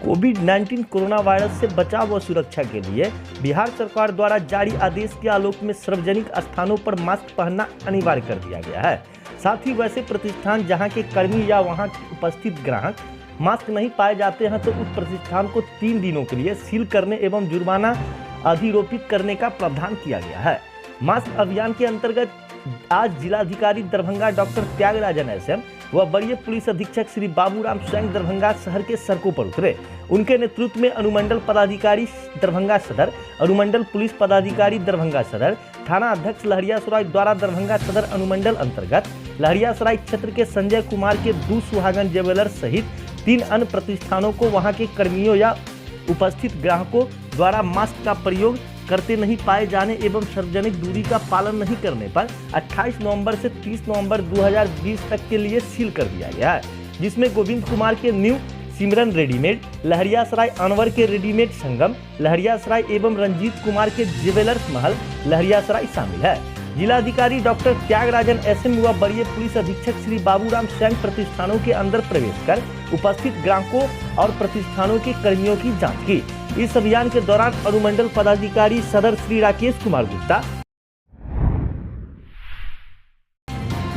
कोविड-19 corona virus से बचाव व सुरक्षा के लिए बिहार सरकार द्वारा जारी आदेश के आलोक में सार्वजनिक स्थानों पर मास्क पहनना अनिवार्य कर दिया गया है। साथ ही वैसे प्रतिष्ठान जहां के कर्मी या वहां उपस्थित ग्राहक मास्क नहीं पाए जाते हैं तो उस प्रतिष्ठान को 3 दिनों के लिए सील करने एवं जुर्माना अधिरोपित करने का प्रावधान किया गया है। मास्क अभियान के अंतर्गत आज जिलाधिकारी दरभंगा डॉक्टर त्यागराजन एसएम व वरीय पुलिस अधीक्षक श्री बाबूराम स्वयं दरभंगा शहर के सड़कों पर उतरे। उनके नेतृत्व में अनुमंडल पदाधिकारी दरभंगा सदर, अनुमंडल पुलिस पदाधिकारी दरभंगा सदर, थाना अध्यक्ष लहरियासराय द्वारा दरभंगा सदर अनुमंडल अंतर्गत लहरियासराय क्षेत्र के संजय कुमार के 2 सुहागन ज्वेलर्स सहित 3 अन्य प्रतिष्ठानों को वहां के कर्मियों या उपस्थित ग्राहकों द्वारा मास्क का प्रयोग करते नहीं पाए जाने एवं सार्वजनिक दूरी का पालन नहीं करने पर 28 नवंबर से 30 नवंबर 2020 तक के लिए सील कर दिया गया है, जिसमें गोविंद कुमार के न्यू सिमरन रेडीमेड, लहरियासराय अनवर के रेडीमेड संगम, लहरियासराय एवं रंजीत कुमार के ज्वेलर्स महल लहरियासराय शामिल है। जिलाधिकारी डॉक्टर त्यागराजन एसएम व वरीय पुलिस अधीक्षक श्री बाबूराम स्वयं प्रतिष्ठानों के अंदर प्रवेश कर उपस्थित ग्राहकों और प्रतिष्ठानों के कर्मियों की जांच की। इस अभियान के दौरान अनुमंडल पदाधिकारी सदर श्री राकेश कुमार गुप्ता,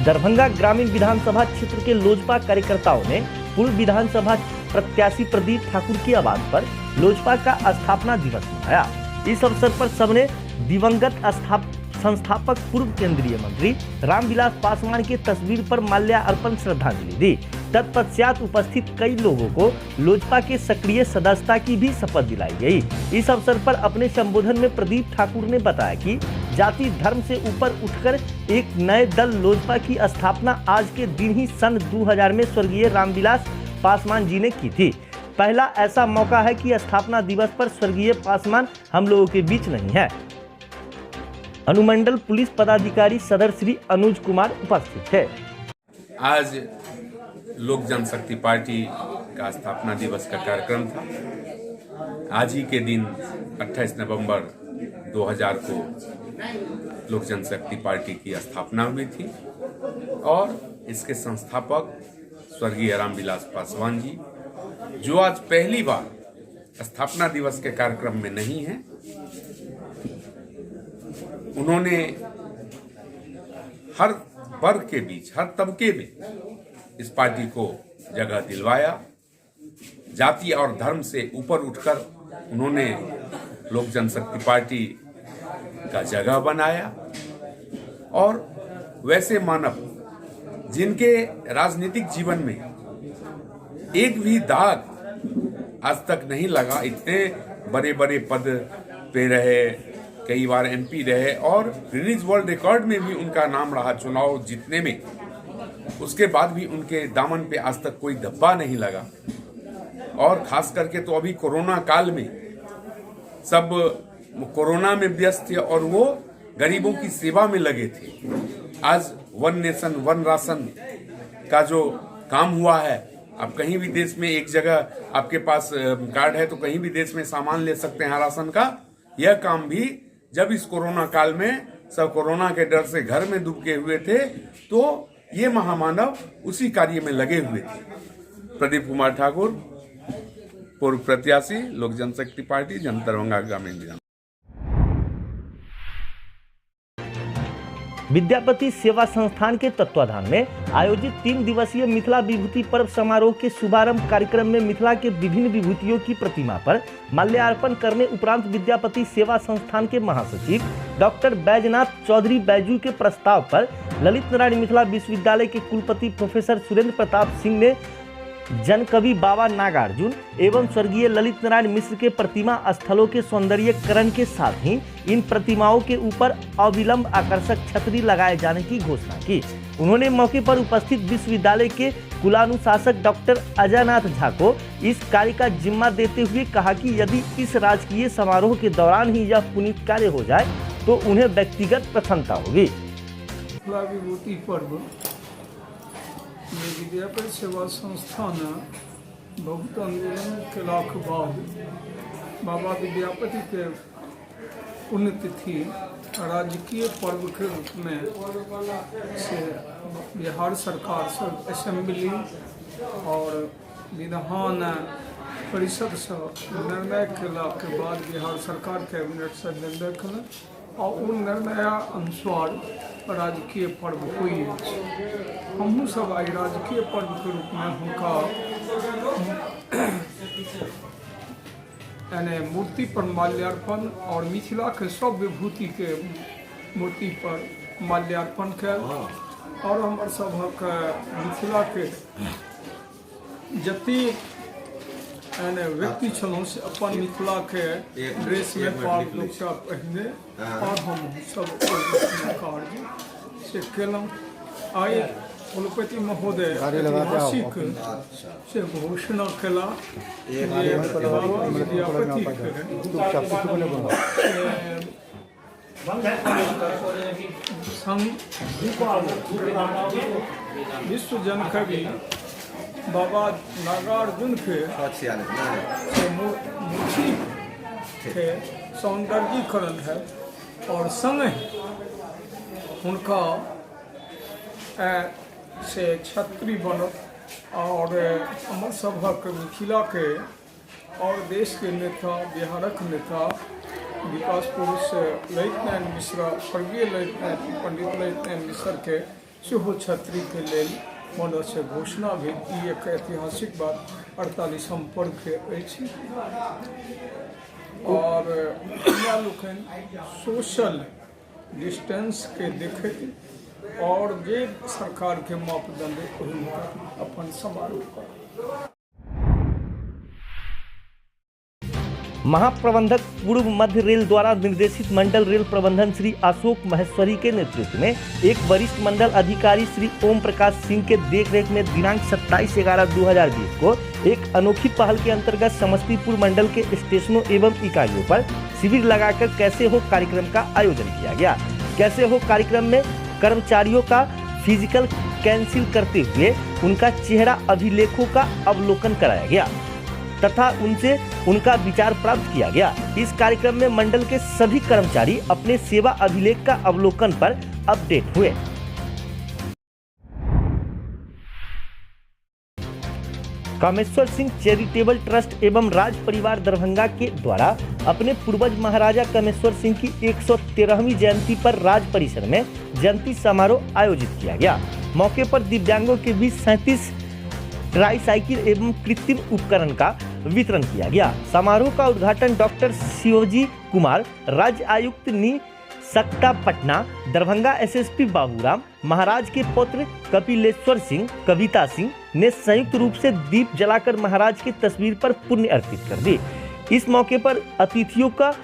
दरभंगा ग्रामीण विधानसभा क्षेत्र के लोजपा कार्यकर्ताओं ने पूर्व विधानसभा प्रत्याशी प्रदीप ठाकुर की आवाज पर लोजपा का स्थापना दिवस मनाया। इस अवसर पर सबने दिवंगत संस्थापक पूर्व केंद्रीय मंत्री रामविलास पासवान की तस्वीर पर माल्यार्पण श्रद्धांजलि दी। तत्पश्चात उपस्थित कई लोगों को लोजपा के सक्रिय सदस्यता की भी शपथ दिलाई गई। इस अवसर पर अपने संबोधन में प्रदीप ठाकुर ने बताया कि जाति धर्म से ऊपर उठकर एक नए दल लोजपा की स्थापना आज के दिन ही सन 2000 में स्वर्गीय रामविलास पासवान जी ने की थी। पहला ऐसा मौका है कि स्थापना दिवस पर स्वर्गीय पासवान हम लोगों के बीच नहीं है। अनुमंडल पुलिस पदाधिकारी सदर श्री अनुज कुमार उपस्थित थे। आज लोक जनशक्ति पार्टी का स्थापना दिवस का कार्यक्रम था। आज ही के दिन 28 नवंबर 2000 को लोक जनशक्ति पार्टी की स्थापना हुई थी और इसके संस्थापक स्वर्गीय रामविलास पासवान जी, जो आज पहली बार स्थापना दिवस के कार्यक्रम में नहीं है, उन्होंने हर वर्ग के बीच, हर तबके में इस पार्टी को जगह दिलवाया। जाति और धर्म से ऊपर उठकर उन्होंने लोक जनशक्ति पार्टी का जगह बनाया और वैसे मानव जिनके राजनीतिक जीवन में एक भी दाग आज तक नहीं लगा, इतने बड़े बड़े पद पे रहे, कई बार एमपी रहे और गिनीज वर्ल्ड रिकॉर्ड में भी उनका नाम रहा चुनाव जीतने में, उसके बाद भी उनके दामन पे आज तक कोई धब्बा नहीं लगा। और खास करके तो अभी कोरोना काल में सब कोरोना में व्यस्त थे और वो गरीबों की सेवा में लगे थे। आज 1 नेशन 1 राशन का जो काम हुआ है, आप कहीं भी देश में एक जगह आपके पास कार्ड है तो कहीं भी देश में सामान ले सकते हैं राशन का। यह काम भी जब इस कोरोना काल में सब कोरोना के डर से घर में दुबके हुए थे तो ये महामानव उसी कार्य में लगे हुए थे। प्रदीप कुमार ठाकुर, पूर्व प्रत्याशी लोक जनशक्ति पार्टी, दरभंगा ग्रामीण विधानसभा। विद्यापति सेवा संस्थान के तत्वाधान में आयोजित 3 दिवसीय मिथिला विभूति पर्व समारोह के शुभारंभ कार्यक्रम में मिथिला के विभिन्न विभूतियों की प्रतिमा पर माल्यार्पण करने उपरांत विद्यापति सेवा संस्थान के महासचिव डॉक्टर बैजनाथ चौधरी बैजू के प्रस्ताव पर ललित नारायण मिथिला विश्वविद्यालय के कुलपति प्रोफेसर सुरेंद्र प्रताप सिंह ने जनकवि बाबा नागार्जुन एवं स्वर्गीय ललित नारायण मिश्र के प्रतिमा स्थलों के सौंदर्यीकरण के साथ ही इन प्रतिमाओं के ऊपर अविलंब आकर्षक छतरी लगाए जाने की घोषणा की। उन्होंने मौके पर उपस्थित विश्वविद्यालय के कुलानुशासक डॉक्टर अजयनाथ झा को इस कार्य का जिम्मा देते हुए कहा कि यदि इस राजकीय समारोह के दौरान ही यह पुनीत कार्य हो जाए तो उन्हें व्यक्तिगत प्रसन्नता होगी। विभूति पर्व विद्यापति सेवा संस्थान बहुत आंदोलन केला के बाद बाबा विद्यापति के पुण्यतिथि राजकीय पर्व के रूप में से बिहार सरकार सब असेंबली और विधान परिषद से निर्णय केला के बाद बिहार सरकार कैबिनेट से निर्णय कल और उन निर्णय अनुसार राजकीय पर्व हुई। हमहूँ सब आई राजकीय पर्व के रूप में हुनका यानी मूर्ति पर माल्यार्पण और मिथिला के सब विभूति के मूर्ति पर माल्यार्पण कल और हमर सभक मिथिला के जति यानी व्यक्ति छलहुँ से अपन मिथिला के ड्रेस में पाग लोकटा पहिने और हम सब कार्य से केलहुँ। आइ कुलपति महोदय ऐतिहासिक से घोषणा केला जे बाबा विद्यापति संग विश्व जनकवि बाबा नागार्जुन के मूर्ति के सौंदर्यीकरण है और संग उनका से छत्री बनत और हमर सभक मिथिला के और देश के नेता बिहारक नेता विकास पुरुष ललित नारायण मिश्रा स्वर्गीय पंडित ललित नारायण मिश्र के सेहो छत्री के लेल मन से घोषणा भेल। एक ऐतिहासिक बात 48 पर्व के अछि और हमरा लोकनि सोशल डिस्टेंस के देखैत और जे सरकार के मापदंड अपन समारोह कर। महाप्रबंधक पूर्व मध्य रेल द्वारा निर्देशित मंडल रेल प्रबंधन श्री अशोक महेश्वरी के नेतृत्व में एक वरिष्ठ मंडल अधिकारी श्री ओम प्रकाश सिंह के देखरेख में दिनांक 27/11/2020 को एक अनोखी पहल के अंतर्गत समस्तीपुर मंडल के स्टेशनों एवं इकाइयों पर शिविर लगाकर कैसे हो कार्यक्रम का आयोजन किया गया। कैसे हो कार्यक्रम में कर्मचारियों का फिजिकल कैंसिल करते हुए उनका चेहरा अभिलेखों का अवलोकन कराया गया तथा उनसे उनका विचार प्राप्त किया गया। इस कार्यक्रम में मंडल के सभी कर्मचारी अपने सेवा अभिलेख का अवलोकन पर अपडेट हुए। कामेश्वर सिंह चैरिटेबल ट्रस्ट एवं राज परिवार दरभंगा के द्वारा अपने पूर्वज महाराजा कामेश्वर सिंह की 113वीं जयंती पर राज परिसर में जयंती समारोह आयोजित किया गया। मौके पर दिव्यांगों के बीच 37 ट्राईसाइकिल एवं कृत्रिम उपकरण का वितरण किया गया। समारोह का उद्घाटन डॉक्टर शिवजी कुमार, राज्य आयुक्त नी सक्ता पटना, दरभंगा एसएसपी बाबूराम, महाराज के पुत्र कपिलेश्वर सिंह, कविता सिंह ने संयुक्त रूप से दीप जलाकर महाराज की तस्वीर पर पुण्य अर्पित कर दी। इस मौके पर अतिथियों का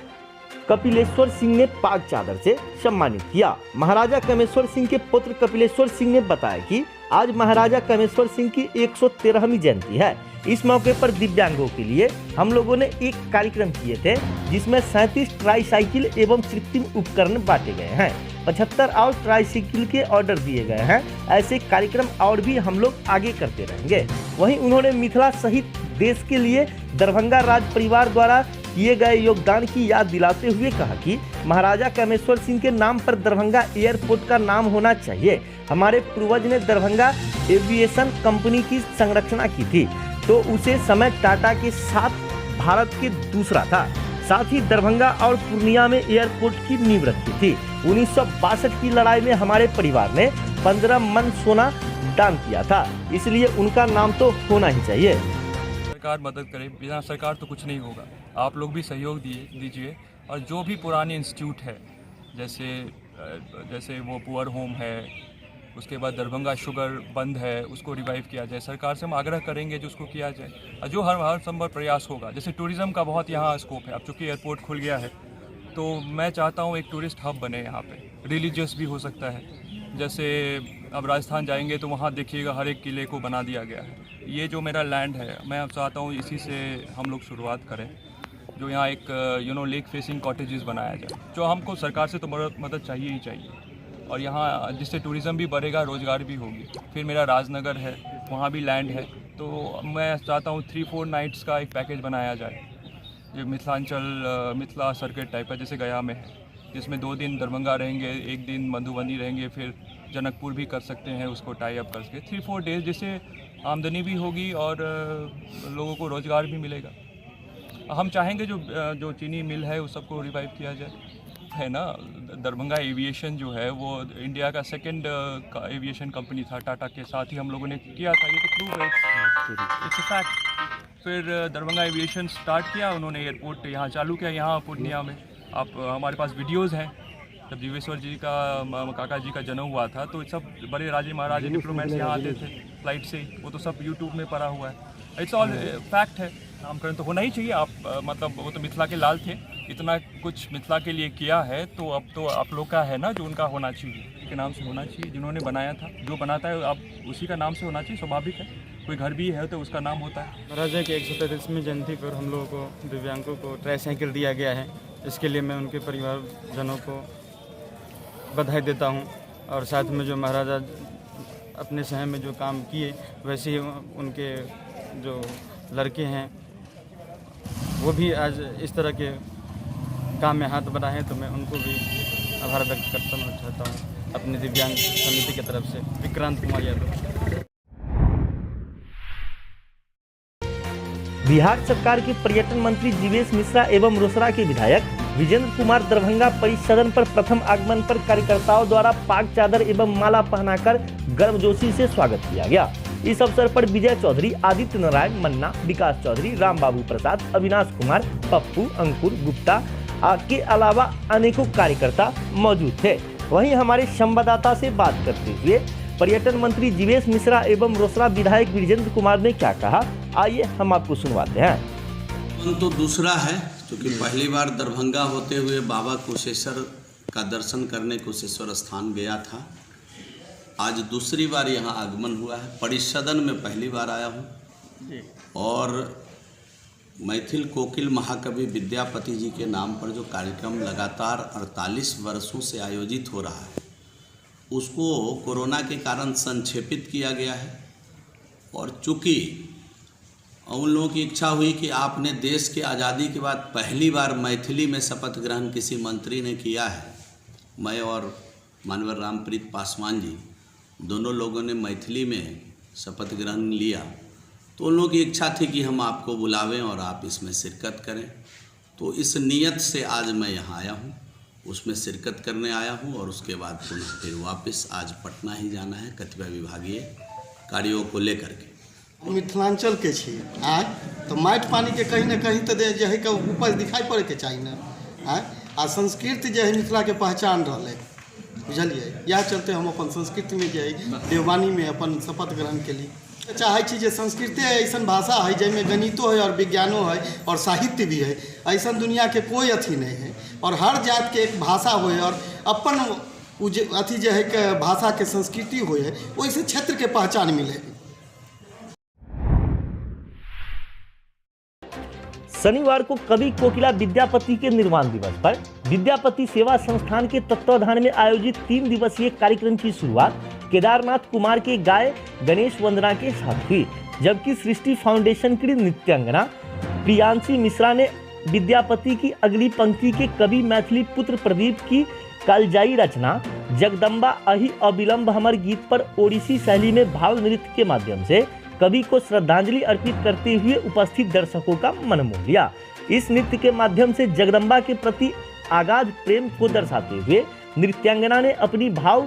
कपिलेश्वर सिंह ने पाग चादर से सम्मानित किया। महाराजा कामेश्वर सिंह के पुत्र कपिलेश्वर सिंह ने बताया कि आज महाराजा कामेश्वर सिंह की 113वीं जयंती है। इस मौके पर दिव्यांगों के लिए हम लोगों ने एक कार्यक्रम किए थे जिसमें 37 ट्राईसाइकिल एवं कृत्रिम उपकरण बांटे गए हैं। 75 और ट्राईसाइकिल के ऑर्डर दिए गए हैं। ऐसे कार्यक्रम और भी हम लोग आगे करते रहेंगे। वहीं उन्होंने मिथिला सहित देश के लिए दरभंगा राज परिवार द्वारा किए गए योगदान की याद दिलाते हुए कहा कि महाराजा कामेश्वर सिंह के नाम पर दरभंगा एयरपोर्ट का नाम होना चाहिए। हमारे पूर्वज ने दरभंगा एविएशन कंपनी की संरचना की थी तो उसे समय टाटा के साथ भारत के दूसरा था। साथ ही दरभंगा और पूर्णिया में एयरपोर्ट की नींव रखी थी। 1962 की लड़ाई में हमारे परिवार ने 15 मन सोना दान किया था, इसलिए उनका नाम तो होना ही चाहिए। सरकार मदद करे, बिना सरकार तो कुछ नहीं होगा। आप लोग भी सहयोग दीजिए और जो भी पुराने इंस्टीट्यूट है जैसे वो पुअर होम है, उसके बाद दरभंगा शुगर बंद है, उसको रिवाइव किया जाए। सरकार से हम आग्रह करेंगे जो उसको किया जाए और जो हर संभव प्रयास होगा। जैसे टूरिज़्म का बहुत यहाँ स्कोप है। अब चूँकि एयरपोर्ट खुल गया है तो मैं चाहता हूँ एक टूरिस्ट हब बने यहाँ पे। रिलीजियस भी हो सकता है, जैसे अब राजस्थान जाएंगे तो वहाँ देखिएगा हर एक किले को बना दिया गया है। ये जो मेरा लैंड है मैं अब चाहता हूँ इसी से हम लोग शुरुआत करें, जो यहाँ एक लेक फेसिंग कॉटेजेस बनाया जाए। जो हमको सरकार से तो मदद चाहिए ही चाहिए और यहाँ जिससे टूरिज़्म भी बढ़ेगा, रोज़गार भी होगी। फिर मेरा राजनगर है, वहाँ भी लैंड है, तो मैं चाहता हूँ 3-4 नाइट्स का एक पैकेज बनाया जाए जो मिथिला सर्किट टाइप का, जैसे गया में है, जिसमें 2 दिन दरभंगा रहेंगे, 1 दिन मधुबनी रहेंगे, फिर जनकपुर भी कर सकते हैं, उसको टाई अप करके 3-4 डेज, जिससे आमदनी भी होगी और लोगों को रोज़गार भी मिलेगा। हम चाहेंगे जो चीनी मिल है उस सबको रिवाइव किया जाए, है ना। दरभंगा एविएशन जो है वो इंडिया का सेकंड एविएशन कंपनी था, टाटा के साथ ही हम लोगों ने किया था, ये तो प्रूव है, इट्स अ फैक्ट। फिर दरभंगा एविएशन स्टार्ट किया, उन्होंने एयरपोर्ट यहाँ चालू किया, यहाँ पूर्णिया में। आप हमारे पास वीडियोज़ हैं, जब जीवेश्वर जी का काका जी का जन्म हुआ था तो सब बड़े राजे महाराजे डिप्लोमेट्स यहाँ आते थे फ्लाइट से, वो तो सब यूट्यूब में पड़ा हुआ है, इट्स ऑल फैक्ट है। नामकरण तो होना ही चाहिए। आप मतलब वो तो मिथिला के लाल थे, इतना कुछ मिथिला के लिए किया है, तो अब तो आप लोग का है ना, जो उनका होना चाहिए, के नाम से होना चाहिए, जिन्होंने बनाया था, जो बनाता है आप उसी का नाम से होना चाहिए, स्वाभाविक है। कोई घर भी है तो उसका नाम होता है। महाराजा की 133वीं जयंती पर हम लोगों को दिव्यांगों को ट्राईसाइकिल दिया गया है, इसके लिए मैं उनके परिवारजनों को बधाई देता हूं। और साथ में जो महाराजा अपने शहर में जो काम किए, वैसे ही उनके जो लड़के हैं वो भी आज इस तरह के काम में हाथ बढ़ाएं, तो मैं उनको भी आभार व्यक्त करना चाहता हूं अपने दिव्यांग समिति की तरफ से। विक्रांत कुमार यादव। बिहार सरकार के पर्यटन मंत्री जीवेश मिश्रा एवं रोसड़ा के विधायक विजेंद्र कुमार दरभंगा परिसदन पर प्रथम आगमन पर कार्यकर्ताओं द्वारा पाक चादर एवं माला पहनाकर गर्मजोशी से स्वागत किया गया। इस अवसर पर विजय चौधरी, आदित्य नारायण, मन्ना, विकास चौधरी, राम बाबू प्रसाद, अविनाश कुमार, पप्पू, अंकुर गुप्ता के अलावा अनेकों कार्यकर्ता मौजूद थे। वहीं हमारे संवाददाता से बात करते हुए पर्यटन मंत्री जीवेश मिश्रा एवं रोसड़ा विधायक विजेंद्र कुमार ने क्या कहा, आइए हम आपको सुनवाते हैं। तो दूसरा है, क्योंकि पहली बार दरभंगा होते हुए बाबा कुशेश्वर का दर्शन करने कुशेश्वर स्थान गया था। आज दूसरी बार यहाँ आगमन हुआ है। परिसदन में पहली बार आया हूँ और मैथिल कोकिल महाकवि विद्यापति जी के नाम पर जो कार्यक्रम लगातार 48 वर्षों से आयोजित हो रहा है, उसको कोरोना के कारण संक्षेपित किया गया है। और चूँकि उन लोगों की इच्छा हुई कि आपने देश के आज़ादी के बाद पहली बार मैथिली में शपथ ग्रहण किसी मंत्री ने किया है, मैं और मानवर रामप्रीत पासवान जी दोनों लोगों ने मैथिली में शपथ ग्रहण लिया, तो उन लोगों की इच्छा थी कि हम आपको बुलावें और आप इसमें शिरकत करें। तो इस नियत से आज मैं यहाँ आया हूँ, उसमें शिरकत करने आया हूँ और उसके बाद पुनः फिर वापस आज पटना ही जाना है कतिपय विभागीय कार्यों को लेकर के। मिथिलांचल के छी आय तो माटि पानी के कहीं ना कहीं तो जे है के ऊपर दिखाई पड़े के चाहिए ना आय आ संस्कृति जे है मिथिला के पहचान रहा है, बुझलिए। यह चलते हम अपन संस्कृति में जे है देववानी में अपन शपथ ग्रहण के लिए चाहे छी जे संस्कृति ऐसा भाषा है जिसमें गणितो है और विज्ञानो है और साहित्य भी है, ऐसा दुनिया के कोई अथी नहीं है। और हर जात के एक भाषा हो और अपन अथी जे है के भाषा के संस्कृति हो, वैसे क्षेत्र के पहचान मिले। शनिवार को कवि कोकिला विद्यापति के निर्वाण दिवस पर विद्यापति सेवा संस्थान के तत्वाधान में आयोजित 3 दिवसीय कार्यक्रम की शुरुआत केदारनाथ कुमार के गाय गणेश वंदना के साथ हुई, जबकि सृष्टि फाउंडेशन की नृत्यांगना प्रियांशी मिश्रा ने विद्यापति की अगली पंक्ति के कवि मैथिली पुत्र प्रदीप की कालजाई रचना जगदम्बा अहि अविलंब हमर गीत पर ओडिसी शैली में भाव नृत्य के माध्यम से कवि को श्रद्धांजलि अर्पित करते हुए उपस्थित दर्शकों का मन मोह लिया। इस नृत्य के माध्यम से जगदम्बा के प्रति अगाध प्रेम को दर्शाते हुए नृत्यांगना ने अपनी भाव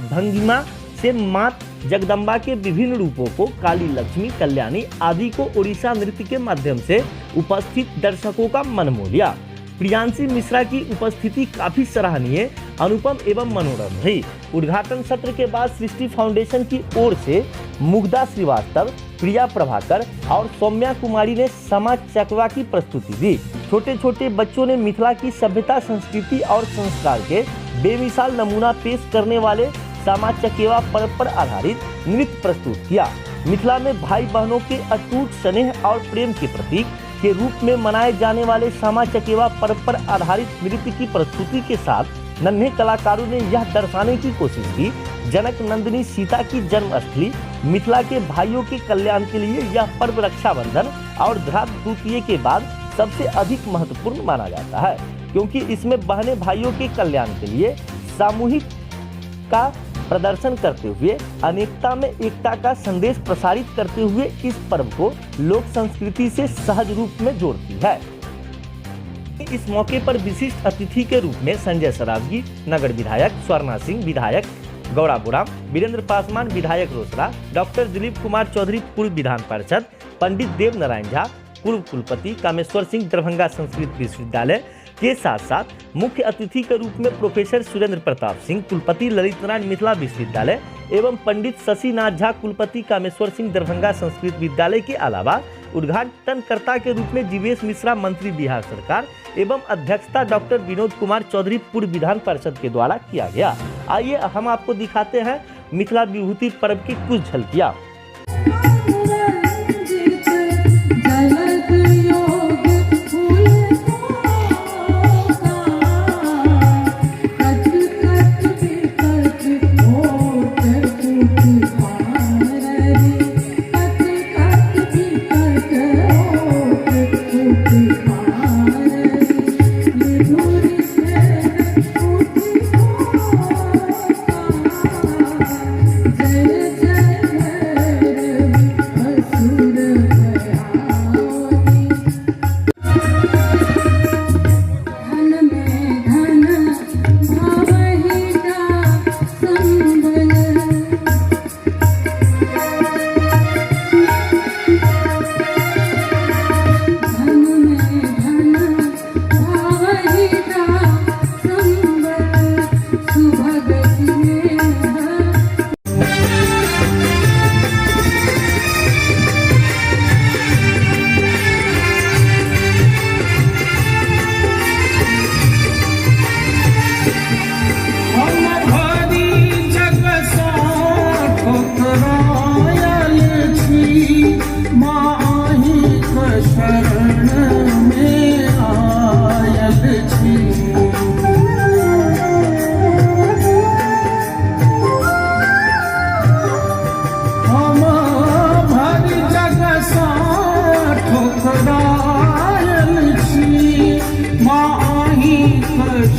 भंगिमा से मात जगदम्बा के विभिन्न रूपों को काली, लक्ष्मी, कल्याणी आदि को ओडिशा नृत्य के माध्यम से उपस्थित दर्शकों का मन मोह लिया। प्रियांशी मिश्रा की उपस्थिति काफी सराहनीय, अनुपम एवं मनोरम रही। उद्घाटन सत्र के बाद सृष्टि फाउंडेशन की ओर से मुग्धा श्रीवास्तव, प्रिया प्रभाकर और सौम्या कुमारी ने समा चकवा की प्रस्तुति दी। छोटे छोटे बच्चों ने मिथिला की सभ्यता, संस्कृति और संस्कार के बेमिसाल नमूना पेश करने वाले समा चकेवा पर्व पर आधारित नृत्य प्रस्तुत किया। मिथिला में भाई बहनों के अटूट स्नेह और प्रेम के प्रतीक के रूप में मनाए जाने वाले समा चकेवा पर्व पर आधारित नृत्य की प्रस्तुति के साथ नन्हे कलाकारों ने यह दर्शाने की कोशिश की जनक नंदिनी सीता की जन्मस्थली मिथिला के भाइयों के कल्याण के लिए यह पर्व रक्षाबंधन और धरात द्वितीय के बाद सबसे अधिक महत्वपूर्ण माना जाता है, क्योंकि इसमें बहने भाइयों के कल्याण के लिए सामूहिक का प्रदर्शन करते हुए अनेकता में एकता का संदेश प्रसारित करते हुए इस पर्व को लोक संस्कृति से सहज रूप में जोड़ती है। इस मौके पर विशिष्ट अतिथि के रूप में संजय सरावगी, नगर विधायक, स्वर्णा सिंह विधायक, गौड़ा बुराम, वीरेंद्र पासवान विधायक रोसड़ा, डॉक्टर दिलीप कुमार चौधरी पूर्व विधान पार्षद, पंडित देव नारायण झा पूर्व कुलपति, कामेश्वर सिंह दरभंगा संस्कृत विश्वविद्यालय के साथ साथ मुख्य अतिथि के रूप में प्रोफेसर सुरेंद्र प्रताप सिंह कुलपति ललित नारायण मिथिला विश्वविद्यालय एवं पंडित शशिनाथ झा कुलपति कामेश्वर सिंह दरभंगा संस्कृत विद्यालय के अलावा उद्घाटनकर्ता के रूप में जीवेश मिश्रा मंत्री बिहार सरकार एवं अध्यक्षता डॉक्टर विनोद कुमार चौधरी पूर्व विधान परिषद के द्वारा किया गया। आइए हम आपको दिखाते हैं मिथिला विभूति पर्व की कुछ झलकियां।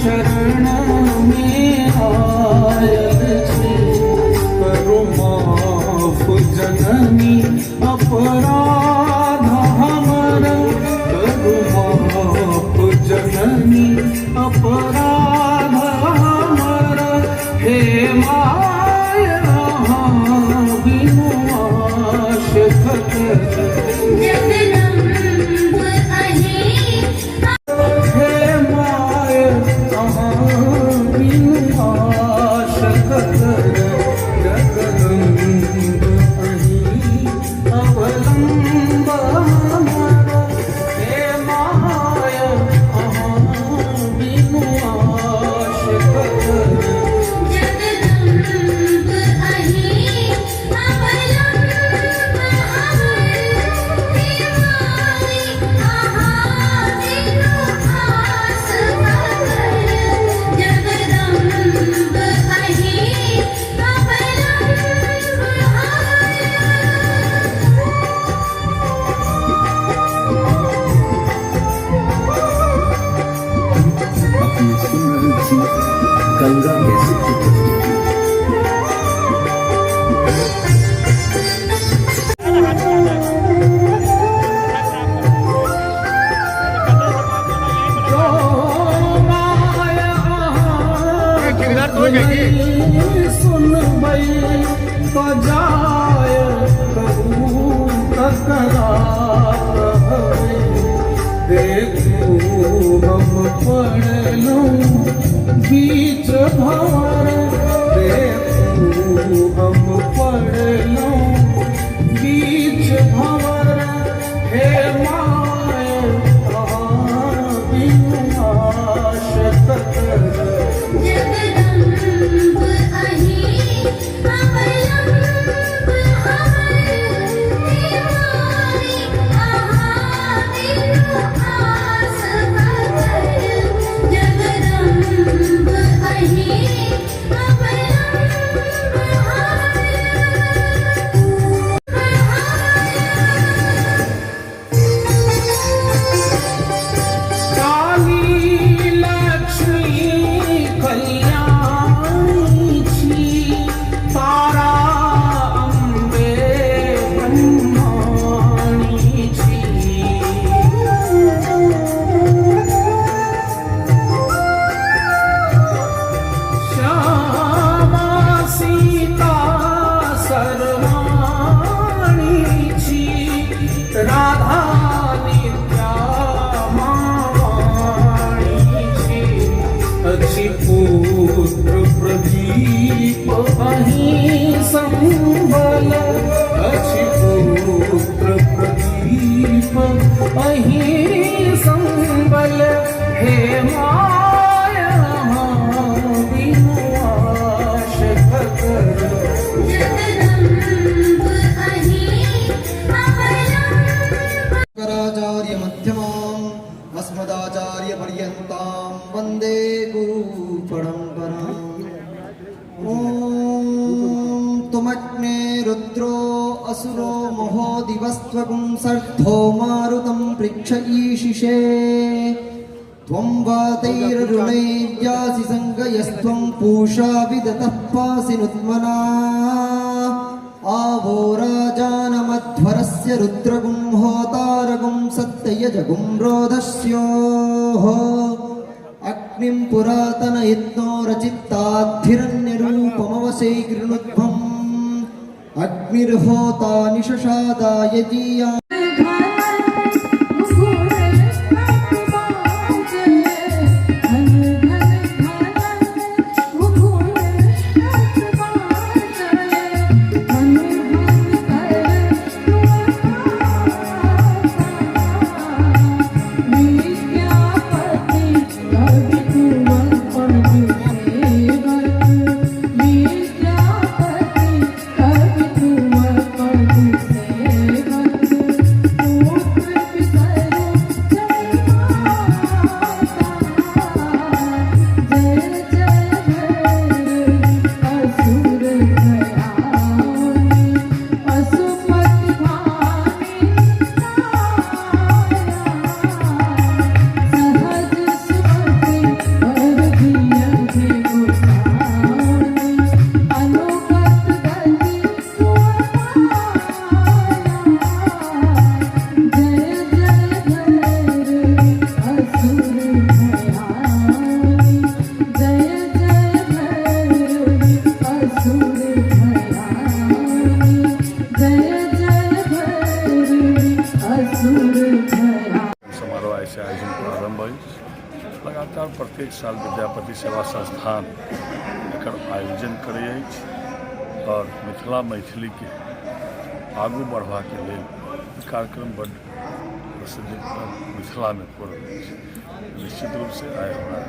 शरण में आयल छे, करो माफ जननी अपराध हमर, करो माफ जननी अपराध हमर, हे माय बिनु आशकत गंगा कैसे सुन भाई तो जाय कहूँ ककरा देखू हम पढ़ लूँ बीच भंवर, देखू हम पढ़ लूँ बीच भंवर, हे माय बिनु आशकत अहि संबल हे माया बिनु आश कर शंकराचार्य मध्यमाम् अस्मदाचार्य पर्यन्तां वन्दे गुरु परम्पराम्। ॐ तुमग्ने रुद्रो असुरो महो दिवस्त्वगुं सर्धो मारुतं पृक्षयीशिषे त्वं वातैररुणैर्यासि सङ्गयस्त्वं पूषा विदतः पासि नुत्मना आवो राजानमध्वरस्य रुद्रगुं होतारगुं सत्ययजगुं रोधस्योः अग्निं पुरातनयत्नो रचित्ताद्धिरण्यरूपमवसे गृणुध्वम् अग्निर्होता निशशादाय जीया समारोह ऐसे आयोजन प्रारंभ हुई लगातार प्रत्येक साल विद्यापति सेवा संस्थान एकर आयोजन करे और मिथिला मैथिली के आगू बढ़वा के लिए कार्यक्रम बड़ प्रसिद्ध मिथिला में हो रही है। निश्चित रूप से आए हमारा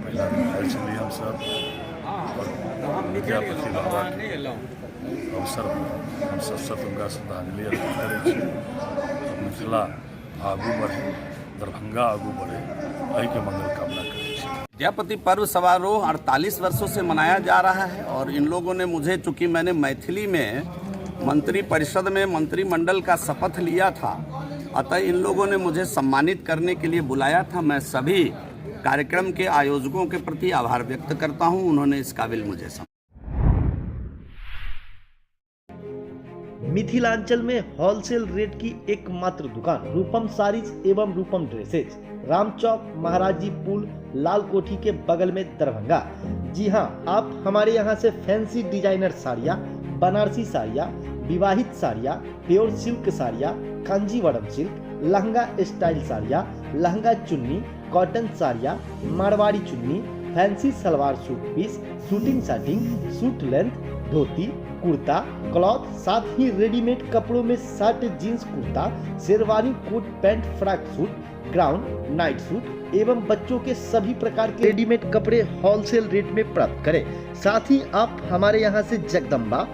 पहला चलिए हम सब और विद्यापति बाबा के अवसर पर हम सब उनका श्रद्धांजलि अर्पित करें। मिथिला आगू बढ़े, दरभंगा आगू बढ़े, यही के मंगल कामना करें। विद्यापति पर्व समारोह 48 वर्षों से मनाया जा रहा है और इन लोगों ने मुझे, चूँकि मैंने मैथिली में मंत्री परिषद में मंत्रिमंडल का शपथ लिया था, अतः इन लोगों ने मुझे सम्मानित करने के लिए बुलाया था। मैं सभी कार्यक्रम के आयोजकों के प्रति आभार व्यक्त करता हूं, उन्होंने इस काबिल मुझे मिथिलांचल में होलसेल रेट की एकमात्र दुकान रूपम साड़ीज एवं रूपम ड्रेसेज, राम चौक, महाराजी पुल, लाल कोठी के बगल में दरभंगा। जी हां, आप हमारे यहां से फैंसी डिजाइनर साड़ियां, बनारसी साड़ियां, विवाहित साड़ियां, प्योर सिल्क साड़ियां, कांजीवरम सिल्क, लहंगा स्टाइल साड़ियां, लहंगा चुन्नी, कॉटन साड़ियां, मारवाड़ी चुन्नी, fancy salwar suit piece, shooting shirting, suit length, dhoti, kurta, cloth, साथ ही रेडीमेड कपड़ों में shirt, jeans, kurta, sherwani, coat pant, frock suit, ग्राउंड, नाइट सूट एवं बच्चों के सभी प्रकार के रेडीमेड कपड़े होलसेल रेट में प्राप्त करें। साथ ही आप हमारे यहाँ से जगदम्बा,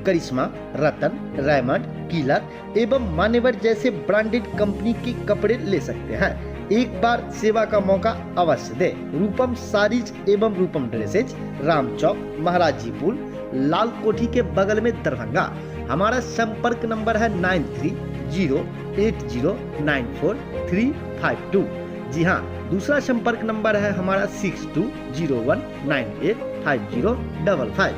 करिश्मा, रतन, रेमंड, किलर एवं मान्यवर जैसे ब्रांडेड कंपनी के कपड़े ले सकते हैं। एक बार सेवा का मौका अवश्य दें। रूपम साड़ीज एवं रूपम ड्रेसेज, राम चौक, महाराजी पुल, लाल कोठी के बगल में दरभंगा। हमारा संपर्क नंबर है 9308094352। जी हाँ, दूसरा संपर्क नंबर है हमारा 6201985055।